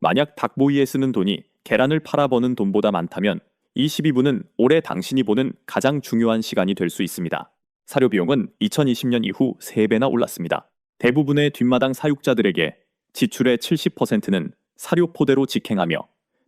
만약 닭보이에 쓰는 돈이 계란을 팔아 버는 돈보다 많다면 이 12분은 올해 당신이 보는 가장 중요한 시간이 될 수 있습니다. 사료 비용은 2020년 이후 3배나 올랐습니다. 대부분의 뒷마당 사육자들에게 지출의 70%는 사료 포대로 직행하며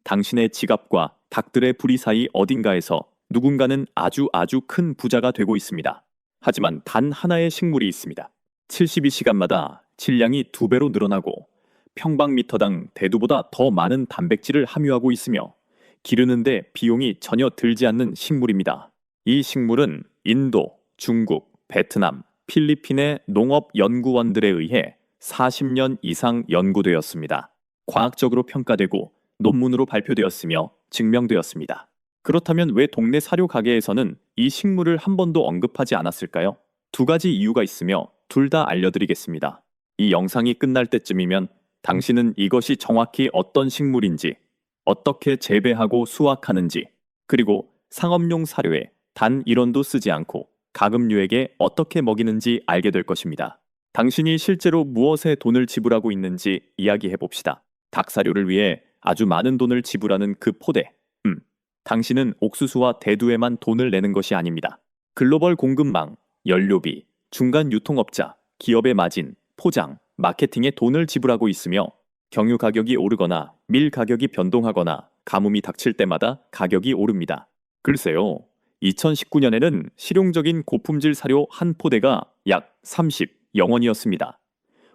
당신의 지갑과 닭들의 부리 사이 어딘가에서 누군가는 아주 큰 부자가 되고 있습니다. 하지만 단 하나의 식물이 있습니다. 72시간마다 질량이 2배로 늘어나고 평방미터당 대두보다 더 많은 단백질을 함유하고 있으며 기르는데 비용이 전혀 들지 않는 식물입니다. 이 식물은 인도, 중국, 베트남, 필리핀의 농업연구원들에 의해 40년 이상 연구되었습니다. 과학적으로 평가되고 논문으로 발표되었으며 증명되었습니다. 그렇다면 왜 동네 사료 가게에서는 이 식물을 한 번도 언급하지 않았을까요? 2가지 이유가 있으며 둘 다 알려드리겠습니다. 이 영상이 끝날 때쯤이면 당신은 이것이 정확히 어떤 식물인지, 어떻게 재배하고 수확하는지, 그리고 상업용 사료에 단 1원도 쓰지 않고 가금류에게 어떻게 먹이는지 알게 될 것입니다. 당신이 실제로 무엇에 돈을 지불하고 있는지 이야기해 봅시다. 닭사료를 위해 아주 많은 돈을 지불하는 그 포대. 당신은 옥수수와 대두에만 돈을 내는 것이 아닙니다. 글로벌 공급망, 연료비, 중간 유통업자, 기업의 마진, 포장, 마케팅에 돈을 지불하고 있으며 경유 가격이 오르거나 밀 가격이 변동하거나 가뭄이 닥칠 때마다 가격이 오릅니다. 글쎄요, 2019년에는 실용적인 고품질 사료 한 포대가 약 30영원이었습니다.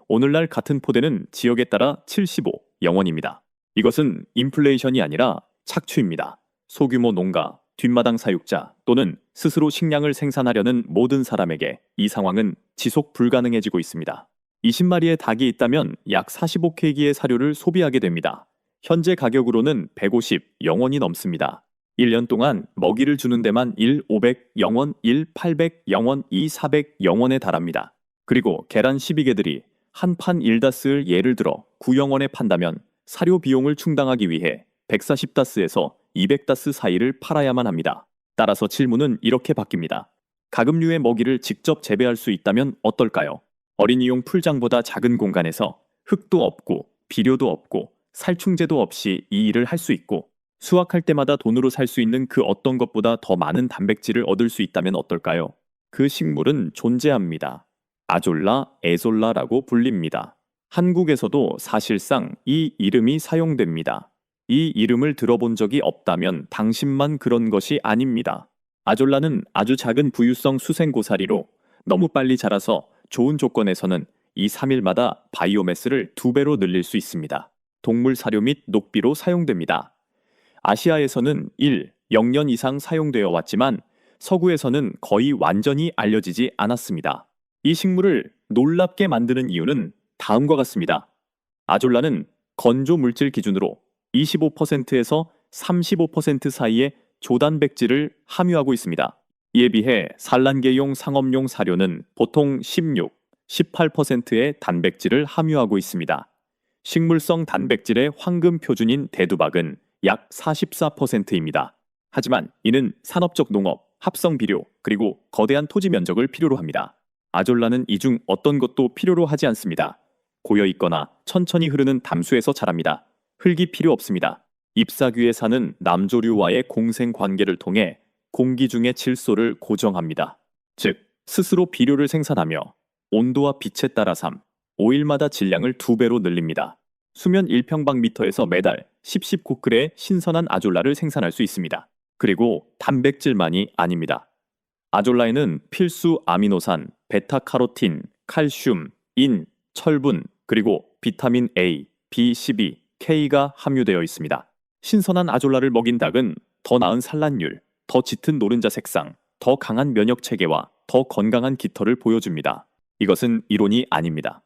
오늘날 같은 포대는 지역에 따라 75영원입니다. 이것은 인플레이션이 아니라 착취입니다. 소규모 농가, 뒷마당 사육자 또는 스스로 식량을 생산하려는 모든 사람에게 이 상황은 지속 불가능해지고 있습니다. 20마리의 닭이 있다면 약 45kg의 사료를 소비하게 됩니다. 현재 가격으로는 150영원이 넘습니다. 1년 동안 먹이를 주는 데만 1,500영원, 1,800영원, 2,400영원에 달합니다. 그리고 계란 12개들이 한 판 일다스를 예를 들어 9영원에 판다면 사료 비용을 충당하기 위해 140다스에서 200다스 사이를 팔아야만 합니다. 따라서 질문은 이렇게 바뀝니다. 가금류의 먹이를 직접 재배할 수 있다면 어떨까요? 어린이용 풀장보다 작은 공간에서 흙도 없고 비료도 없고 살충제도 없이 이 일을 할 수 있고 수확할 때마다 돈으로 살 수 있는 그 어떤 것보다 더 많은 단백질을 얻을 수 있다면 어떨까요? 그 식물은 존재합니다. 아졸라, 에졸라라고 불립니다. 한국에서도 사실상 이 이름이 사용됩니다. 이 이름을 들어본 적이 없다면 당신만 그런 것이 아닙니다. 아졸라는 아주 작은 부유성 수생고사리로 너무 빨리 자라서 좋은 조건에서는 2, 3일마다 바이오매스를 2배로 늘릴 수 있습니다. 동물 사료 및 녹비로 사용됩니다. 아시아에서는 0년 이상 사용되어 왔지만 서구에서는 거의 완전히 알려지지 않았습니다. 이 식물을 놀랍게 만드는 이유는 다음과 같습니다. 아졸라는 건조 물질 기준으로 25%에서 35% 사이의 조단백질을 함유하고 있습니다. 이에 비해 산란계용 상업용 사료는 보통 16, 18%의 단백질을 함유하고 있습니다. 식물성 단백질의 황금 표준인 대두박은 약 44%입니다. 하지만 이는 산업적 농업, 합성 비료, 그리고 거대한 토지 면적을 필요로 합니다. 아졸라는 이 중 어떤 것도 필요로 하지 않습니다. 고여있거나 천천히 흐르는 담수에서 자랍니다. 흙이 필요 없습니다. 잎사귀에 사는 남조류와의 공생 관계를 통해 공기 중의 질소를 고정합니다. 즉, 스스로 비료를 생산하며 온도와 빛에 따라 5일마다 질량을 2배로 늘립니다. 수면 1평방미터에서 매달 10-15g의 신선한 아졸라를 생산할 수 있습니다. 그리고 단백질만이 아닙니다. 아졸라에는 필수 아미노산, 베타카로틴, 칼슘, 인, 철분, 그리고 비타민 A, B12, K가 함유되어 있습니다. 신선한 아졸라를 먹인 닭은 더 나은 산란율, 더 짙은 노른자 색상, 더 강한 면역 체계와 더 건강한 깃털을 보여줍니다. 이것은 이론이 아닙니다.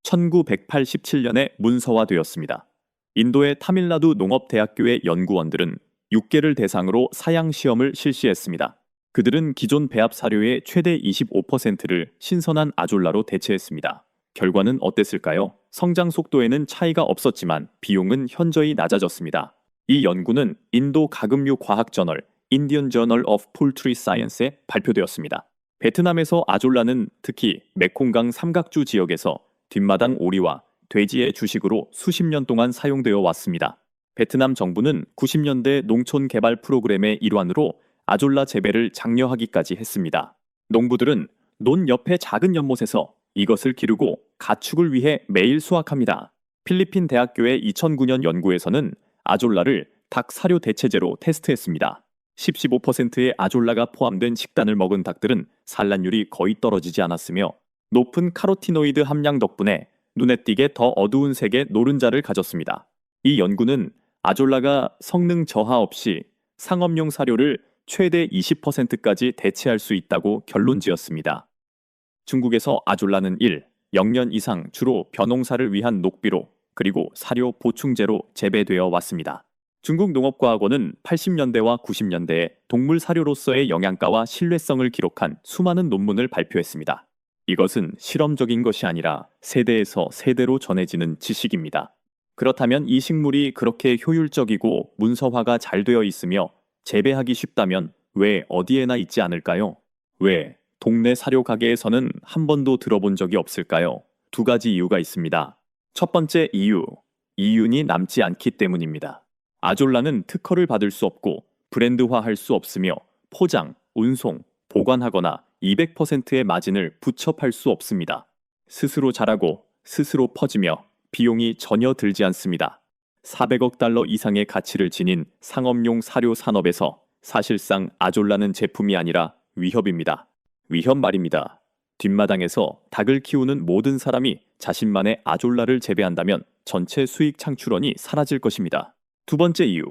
1987년에 문서화되었습니다. 인도의 타밀나두 농업대학교의 연구원들은 6개를 대상으로 사양 시험을 실시했습니다. 그들은 기존 배합 사료의 최대 25%를 신선한 아졸라로 대체했습니다. 결과는 어땠을까요? 성장 속도에는 차이가 없었지만 비용은 현저히 낮아졌습니다. 이 연구는 인도 가금류 과학 저널 Indian Journal of Poultry Science에 발표되었습니다. 베트남에서 아졸라는 특히 메콩강 삼각주 지역에서 뒷마당 오리와 돼지의 주식으로 수십 년 동안 사용되어 왔습니다. 베트남 정부는 90년대 농촌 개발 프로그램의 일환으로 아졸라 재배를 장려하기까지 했습니다. 농부들은 논 옆의 작은 연못에서 이것을 기르고 가축을 위해 매일 수확합니다. 필리핀 대학교의 2009년 연구에서는 아졸라를 닭 사료 대체제로 테스트했습니다. 15%의 아졸라가 포함된 식단을 먹은 닭들은 산란율이 거의 떨어지지 않았으며 높은 카로티노이드 함량 덕분에 눈에 띄게 더 어두운 색의 노른자를 가졌습니다. 이 연구는 아졸라가 성능 저하 없이 상업용 사료를 최대 20%까지 대체할 수 있다고 결론지었습니다. 중국에서 아졸라는 0년 이상 주로 벼농사를 위한 녹비로 그리고 사료 보충제로 재배되어 왔습니다. 중국 농업과학원은 80년대와 90년대에 동물 사료로서의 영양가와 신뢰성을 기록한 수많은 논문을 발표했습니다. 이것은 실험적인 것이 아니라 세대에서 세대로 전해지는 지식입니다. 그렇다면 이 식물이 그렇게 효율적이고 문서화가 잘 되어 있으며 재배하기 쉽다면 왜 어디에나 있지 않을까요? 왜 동네 사료 가게에서는 한 번도 들어본 적이 없을까요? 두 가지 이유가 있습니다. 첫 번째 이윤이 남지 않기 때문입니다. 아졸라는 특허를 받을 수 없고 브랜드화할 수 없으며 포장, 운송, 보관하거나 200%의 마진을 부처팔 수 없습니다. 스스로 자라고 스스로 퍼지며 비용이 전혀 들지 않습니다. 400억 달러 이상의 가치를 지닌 상업용 사료 산업에서 사실상 아졸라는 제품이 아니라 위협입니다. 위협 말입니다. 뒷마당에서 닭을 키우는 모든 사람이 자신만의 아졸라를 재배한다면 전체 수익 창출원이 사라질 것입니다. 두 번째 이유,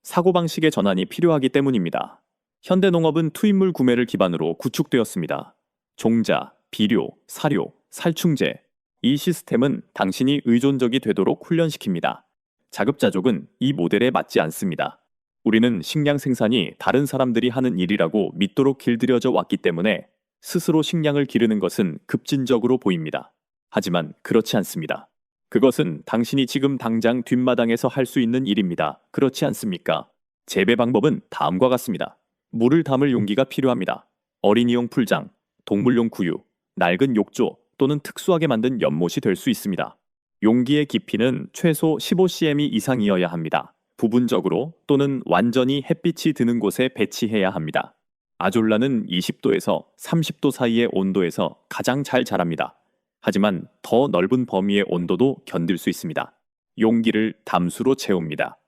사고방식의 전환이 필요하기 때문입니다. 현대농업은 투입물 구매를 기반으로 구축되었습니다. 종자, 비료, 사료, 살충제. 이 시스템은 당신이 의존적이 되도록 훈련시킵니다. 자급자족은 이 모델에 맞지 않습니다. 우리는 식량 생산이 다른 사람들이 하는 일이라고 믿도록 길들여져 왔기 때문에 스스로 식량을 기르는 것은 급진적으로 보입니다. 하지만 그렇지 않습니다. 그것은 당신이 지금 당장 뒷마당에서 할 수 있는 일입니다. 그렇지 않습니까? 재배 방법은 다음과 같습니다. 물을 담을 용기가 필요합니다. 어린이용 풀장, 동물용 구유, 낡은 욕조 또는 특수하게 만든 연못이 될 수 있습니다. 용기의 깊이는 최소 15cm 이상이어야 합니다. 부분적으로 또는 완전히 햇빛이 드는 곳에 배치해야 합니다. 아졸라는 20도에서 30도 사이의 온도에서 가장 잘 자랍니다. 하지만 더 넓은 범위의 온도도 견딜 수 있습니다. 용기를 담수로 채웁니다.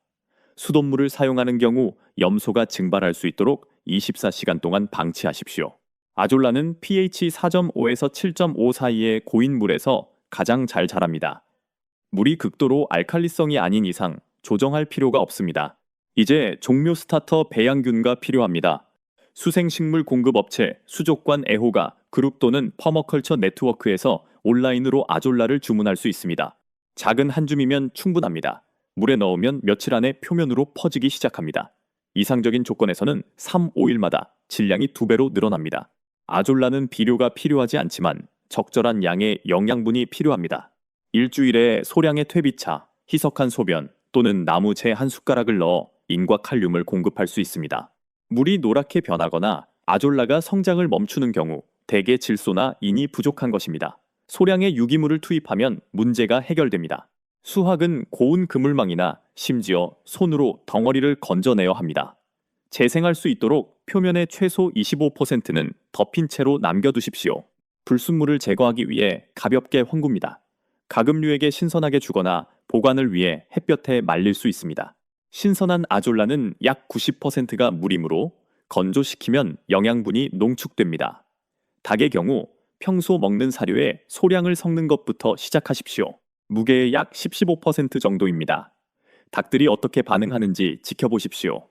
수돗물을 사용하는 경우 염소가 증발할 수 있도록 24시간 동안 방치하십시오. 아졸라는 pH 4.5에서 7.5 사이의 고인 물에서 가장 잘 자랍니다. 물이 극도로 알칼리성이 아닌 이상 조정할 필요가 없습니다. 이제 종묘 스타터 배양균가 필요합니다. 수생식물 공급 업체 수족관 애호가 그룹 또는 퍼머컬처 네트워크에서 온라인으로 아졸라를 주문할 수 있습니다. 작은 한 줌이면 충분합니다. 물에 넣으면 며칠 안에 표면으로 퍼지기 시작합니다. 이상적인 조건에서는 3, 5일마다 질량이 2배로 늘어납니다. 아졸라는 비료가 필요하지 않지만 적절한 양의 영양분이 필요합니다. 일주일에 소량의 퇴비차, 희석한 소변 또는 나무채 한 숟가락을 넣어 인과 칼륨을 공급할 수 있습니다. 물이 노랗게 변하거나 아졸라가 성장을 멈추는 경우 대개 질소나 인이 부족한 것입니다. 소량의 유기물을 투입하면 문제가 해결됩니다. 수확은 고운 그물망이나 심지어 손으로 덩어리를 건져내야 합니다. 재생할 수 있도록 표면의 최소 25%는 덮인 채로 남겨두십시오. 불순물을 제거하기 위해 가볍게 헹굽니다. 가금류에게 신선하게 주거나 보관을 위해 햇볕에 말릴 수 있습니다. 신선한 아졸라는 약 90%가 물이므로 건조시키면 영양분이 농축됩니다. 닭의 경우 평소 먹는 사료에 소량을 섞는 것부터 시작하십시오. 무게의 약 15% 정도입니다. 닭들이 어떻게 반응하는지 지켜보십시오.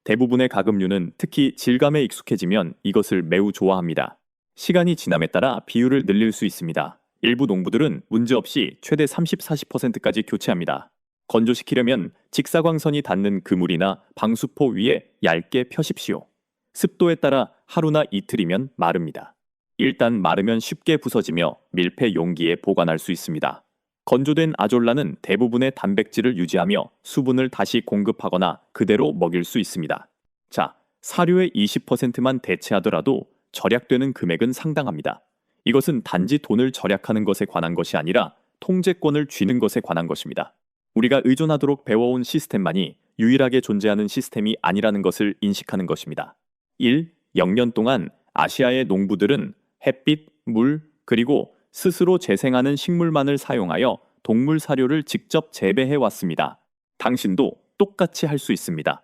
대부분의 가금류는 특히 질감에 익숙해지면 이것을 매우 좋아합니다. 시간이 지남에 따라 비율을 늘릴 수 있습니다. 일부 농부들은 문제없이 최대 30-40%까지 교체합니다. 건조시키려면 직사광선이 닿는 그물이나 방수포 위에 얇게 펴십시오. 습도에 따라 하루나 이틀이면 마릅니다. 일단 마르면 쉽게 부서지며 밀폐 용기에 보관할 수 있습니다. 건조된 아졸라는 대부분의 단백질을 유지하며 수분을 다시 공급하거나 그대로 먹일 수 있습니다. 자, 사료의 20%만 대체하더라도 절약되는 금액은 상당합니다. 이것은 단지 돈을 절약하는 것에 관한 것이 아니라 통제권을 쥐는 것에 관한 것입니다. 우리가 의존하도록 배워온 시스템만이 유일하게 존재하는 시스템이 아니라는 것을 인식하는 것입니다. 1. 0년 동안 아시아의 농부들은 햇빛, 물, 그리고 스스로 재생하는 식물만을 사용하여 동물 사료를 직접 재배해 왔습니다. 당신도 똑같이 할 수 있습니다.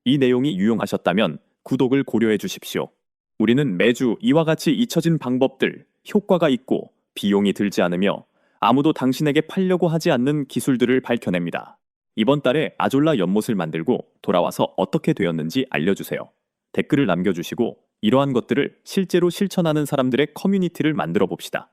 이 내용이 유용하셨다면 구독을 고려해 주십시오. 우리는 매주 이와 같이 잊혀진 방법들, 효과가 있고 비용이 들지 않으며 아무도 당신에게 팔려고 하지 않는 기술들을 밝혀냅니다. 이번 달에 아졸라 연못을 만들고 돌아와서 어떻게 되었는지 알려주세요. 댓글을 남겨주시고 이러한 것들을 실제로 실천하는 사람들의 커뮤니티를 만들어 봅시다.